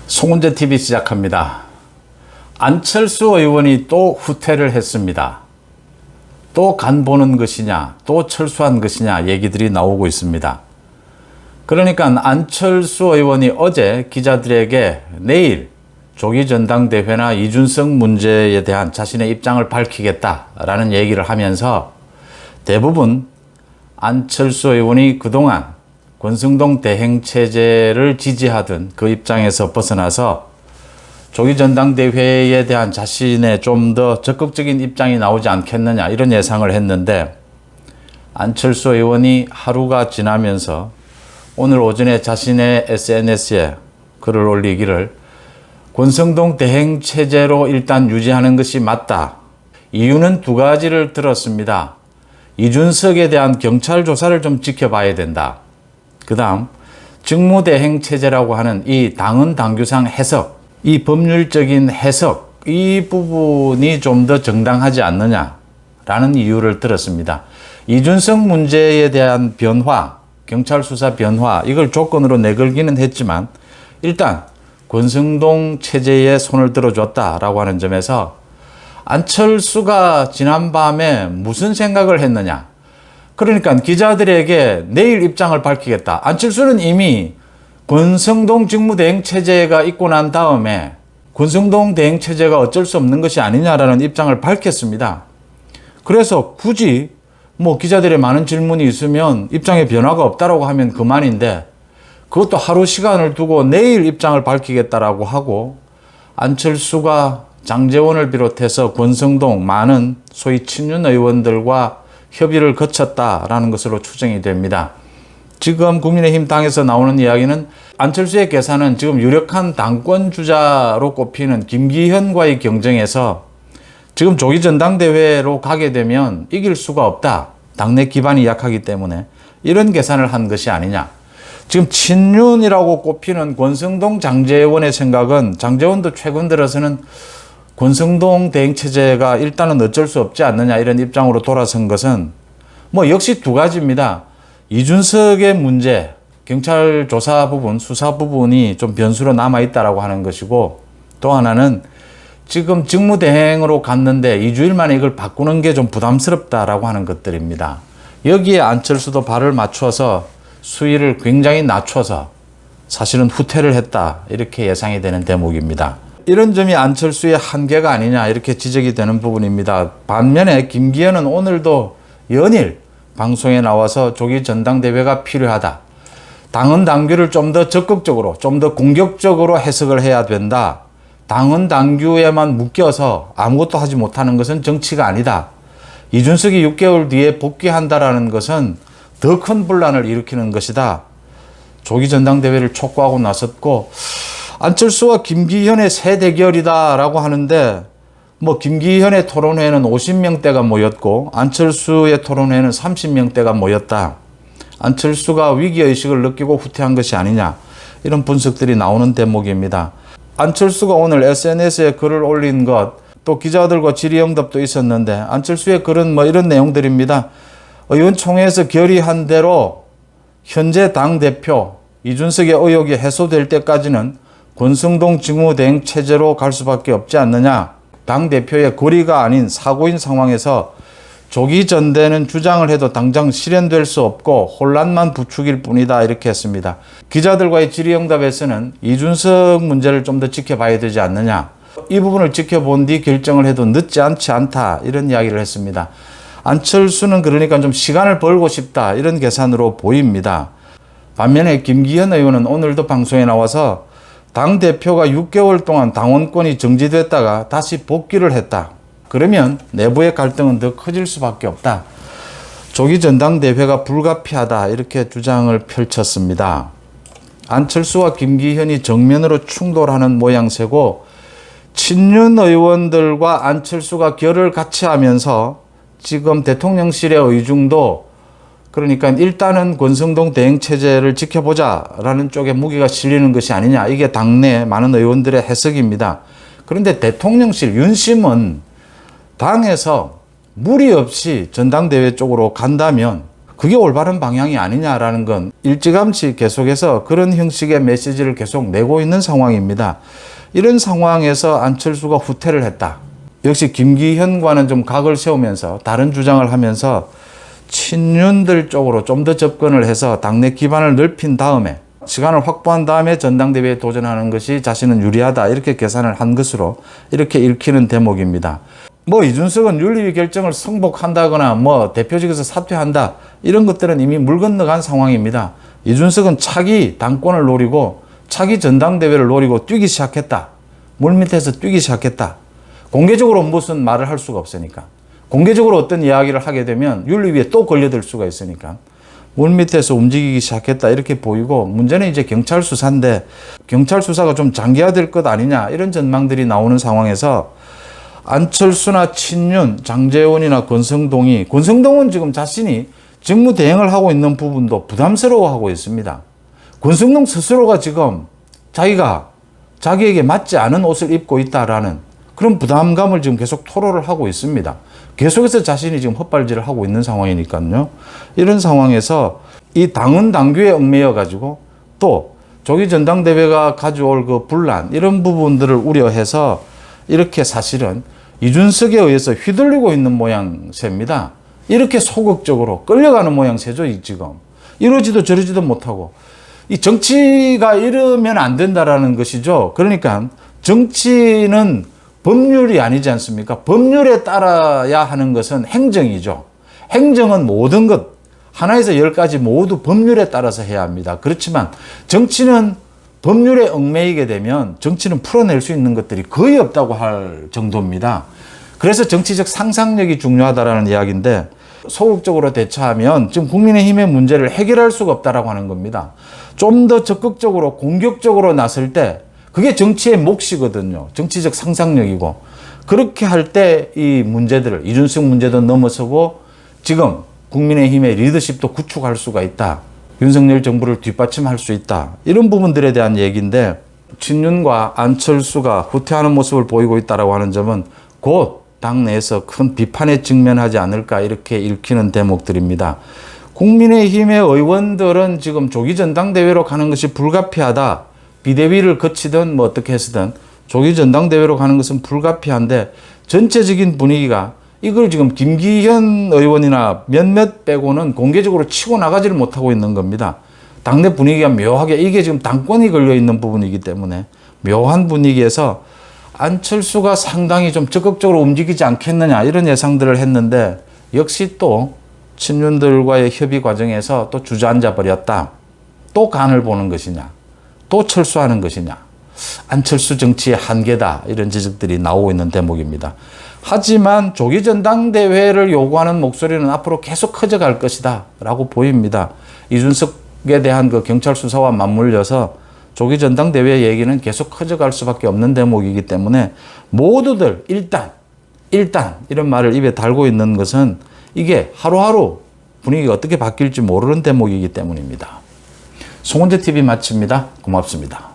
송은재 TV 시작합니다. 안철수 의원이 또 후퇴를 했습니다. 또 간 보는 것이냐, 또 철수한 것이냐 얘기들이 나오고 있습니다. 그러니까 안철수 의원이 어제 기자들에게 내일 조기 전당대회나 이준석 문제에 대한 자신의 입장을 밝히겠다라는 얘기를 하면서 대부분 안철수 의원이 그동안 권성동 대행체제를 지지하던 그 입장에서 벗어나서 조기 전당대회에 대한 자신의 좀 더 적극적인 입장이 나오지 않겠느냐 이런 예상을 했는데, 안철수 의원이 하루가 지나면서 오늘 오전에 자신의 SNS에 글을 올리기를 권성동 대행체제로 일단 유지하는 것이 맞다. 이유는 두 가지를 들었습니다. 이준석에 대한 경찰 조사를 좀 지켜봐야 된다. 그 다음 직무대행체제라고 하는 이 당헌 당규상 해석, 이 법률적인 해석, 이 부분이 좀 더 정당하지 않느냐라는 이유를 들었습니다. 이준석 문제에 대한 변화, 경찰 수사 변화, 이걸 조건으로 내걸기는 했지만 일단 권성동 체제에 손을 들어줬다라고 하는 점에서 안철수가 지난밤에 무슨 생각을 했느냐. 그러니까 기자들에게 내일 입장을 밝히겠다. 안철수는 이미 권성동 직무대행체제가 있고 난 다음에 권성동 대행체제가 어쩔 수 없는 것이 아니냐라는 입장을 밝혔습니다. 그래서 굳이 기자들의 많은 질문이 있으면 입장에 변화가 없다라고 하면 그만인데, 그것도 하루 시간을 두고 내일 입장을 밝히겠다라고 하고 안철수가 장제원을 비롯해서 권성동 많은 소위 친윤 의원들과 협의를 거쳤다라는 것으로 추정이 됩니다. 지금 국민의힘 당에서 나오는 이야기는 안철수의 계산은 지금 유력한 당권 주자로 꼽히는 김기현과의 경쟁에서 지금 조기 전당대회로 가게 되면 이길 수가 없다. 당내 기반이 약하기 때문에 이런 계산을 한 것이 아니냐. 지금 친윤이라고 꼽히는 권성동 장제원의 생각은, 장제원도 최근 들어서는 권성동 대행체제가 일단은 어쩔 수 없지 않느냐 이런 입장으로 돌아선 것은 역시 두 가지입니다. 이준석의 문제, 경찰 조사 부분, 수사 부분이 좀 변수로 남아있다라고 하는 것이고, 또 하나는 지금 직무대행으로 갔는데 2주일 만에 이걸 바꾸는 게 좀 부담스럽다라고 하는 것들입니다. 여기에 안철수도 발을 맞춰서 수위를 굉장히 낮춰서 사실은 후퇴를 했다, 이렇게 예상이 되는 대목입니다. 이런 점이 안철수의 한계가 아니냐 이렇게 지적이 되는 부분입니다. 반면에 김기현은 오늘도 연일 방송에 나와서 조기 전당대회가 필요하다. 당헌 당규를 좀 더 적극적으로, 좀 더 공격적으로 해석을 해야 된다. 당헌 당규에만 묶여서 아무것도 하지 못하는 것은 정치가 아니다. 이준석이 6개월 뒤에 복귀한다라는 것은 더 큰 분란을 일으키는 것이다. 조기 전당대회를 촉구하고 나섰고, 안철수와 김기현의 새 대결이다라고 하는데, 김기현의 토론회에는 50명대가 모였고 안철수의 토론회에는 30명대가 모였다. 안철수가 위기의식을 느끼고 후퇴한 것이 아니냐, 이런 분석들이 나오는 대목입니다. 안철수가 오늘 SNS에 글을 올린 것, 또 기자들과 질의응답도 있었는데 안철수의 글은 이런 내용들입니다. 의원총회에서 결의한 대로 현재 당대표 이준석의 의혹이 해소될 때까지는 권성동 직무대행체제로 갈 수밖에 없지 않느냐. 당대표의 거리가 아닌 사고인 상황에서 조기 전대는 주장을 해도 당장 실현될 수 없고 혼란만 부추길 뿐이다, 이렇게 했습니다. 기자들과의 질의응답에서는 이준석 문제를 좀 더 지켜봐야 되지 않느냐, 이 부분을 지켜본 뒤 결정을 해도 늦지 않지 않다, 이런 이야기를 했습니다. 안철수는 그러니까 좀 시간을 벌고 싶다, 이런 계산으로 보입니다. 반면에 김기현 의원은 오늘도 방송에 나와서 당대표가 6개월 동안 당원권이 정지됐다가 다시 복귀를 했다. 그러면 내부의 갈등은 더 커질 수밖에 없다. 조기 전당대회가 불가피하다, 이렇게 주장을 펼쳤습니다. 안철수와 김기현이 정면으로 충돌하는 모양새고, 친윤 의원들과 안철수가 결을 같이 하면서 지금 대통령실의 의중도, 그러니까 일단은 권성동 대행체제를 지켜보자라는 쪽에 무게가 실리는 것이 아니냐, 이게 당내 많은 의원들의 해석입니다. 그런데 대통령실 윤심은 당에서 무리 없이 전당대회 쪽으로 간다면 그게 올바른 방향이 아니냐라는 건 일찌감치 계속해서 그런 형식의 메시지를 계속 내고 있는 상황입니다. 이런 상황에서 안철수가 후퇴를 했다. 역시 김기현과는 좀 각을 세우면서 다른 주장을 하면서 친윤들 쪽으로 좀 더 접근을 해서 당내 기반을 넓힌 다음에 시간을 확보한 다음에 전당대회에 도전하는 것이 자신은 유리하다 이렇게 계산을 한 것으로 이렇게 읽히는 대목입니다. 뭐 이준석은 윤리위 결정을 승복한다거나 뭐 대표직에서 사퇴한다 이런 것들은 이미 물 건너간 상황입니다. 이준석은 차기 당권을 노리고 차기 전당대회를 노리고 뛰기 시작했다. 물밑에서 뛰기 시작했다. 공개적으로 무슨 말을 할 수가 없으니까. 공개적으로 어떤 이야기를 하게 되면 윤리위에 또 걸려들 수가 있으니까 물밑에서 움직이기 시작했다 이렇게 보이고, 문제는 이제 경찰 수사인데 경찰 수사가 좀 장기화될 것 아니냐 이런 전망들이 나오는 상황에서 안철수나 친윤, 장제원이나 권성동은 지금 자신이 직무 대행을 하고 있는 부분도 부담스러워하고 있습니다. 권성동 스스로가 지금 자기에게 맞지 않은 옷을 입고 있다라는 그런 부담감을 지금 계속 토로를 하고 있습니다. 계속해서 자신이 지금 헛발질을 하고 있는 상황이니까요. 이런 상황에서 이 당은 당규에 얽매여 가지고 또 조기 전당대회가 가져올 그 분란 이런 부분들을 우려해서 이렇게 사실은 이준석에 의해서 휘둘리고 있는 모양새입니다. 이렇게 소극적으로 끌려가는 모양새죠, 지금. 이러지도 저러지도 못하고. 이 정치가 이러면 안 된다라는 것이죠. 그러니까 정치는 법률이 아니지 않습니까? 법률에 따라야 하는 것은 행정이죠. 행정은 모든 것, 하나에서 10가지 모두 법률에 따라서 해야 합니다. 그렇지만 정치는 법률에 얽매이게 되면 정치는 풀어낼 수 있는 것들이 거의 없다고 할 정도입니다. 그래서 정치적 상상력이 중요하다라는 이야기인데, 소극적으로 대처하면 지금 국민의힘의 문제를 해결할 수가 없다라고 하는 겁니다. 좀 더 적극적으로 공격적으로 나설 때 그게 정치의 몫이거든요. 정치적 상상력이고, 그렇게 할 때 이 문제들을 이준석 문제도 넘어서고 지금 국민의힘의 리더십도 구축할 수가 있다. 윤석열 정부를 뒷받침할 수 있다. 이런 부분들에 대한 얘기인데, 친윤과 안철수가 후퇴하는 모습을 보이고 있다고 하는 점은 곧 당내에서 큰 비판에 직면하지 않을까 이렇게 읽히는 대목들입니다. 국민의힘의 의원들은 지금 조기 전당대회로 가는 것이 불가피하다. 비대위를 거치든 뭐 어떻게 해서든 조기 전당대회로 가는 것은 불가피한데, 전체적인 분위기가 이걸 지금 김기현 의원이나 몇몇 빼고는 공개적으로 치고 나가지를 못하고 있는 겁니다. 당내 분위기가 묘하게, 이게 지금 당권이 걸려 있는 부분이기 때문에 묘한 분위기에서 안철수가 상당히 좀 적극적으로 움직이지 않겠느냐 이런 예상들을 했는데, 역시 또 친윤들과의 협의 과정에서 또 주저앉아 버렸다. 또 간을 보는 것이냐, 또 철수하는 것이냐, 안철수 정치의 한계다 이런 지적들이 나오고 있는 대목입니다. 하지만 조기 전당대회를 요구하는 목소리는 앞으로 계속 커져갈 것이다 라고 보입니다. 이준석에 대한 그 경찰 수사와 맞물려서 조기 전당대회 얘기는 계속 커져갈 수밖에 없는 대목이기 때문에 모두들 일단 이런 말을 입에 달고 있는 것은 이게 하루하루 분위기가 어떻게 바뀔지 모르는 대목이기 때문입니다. 송은재TV 마칩니다. 고맙습니다.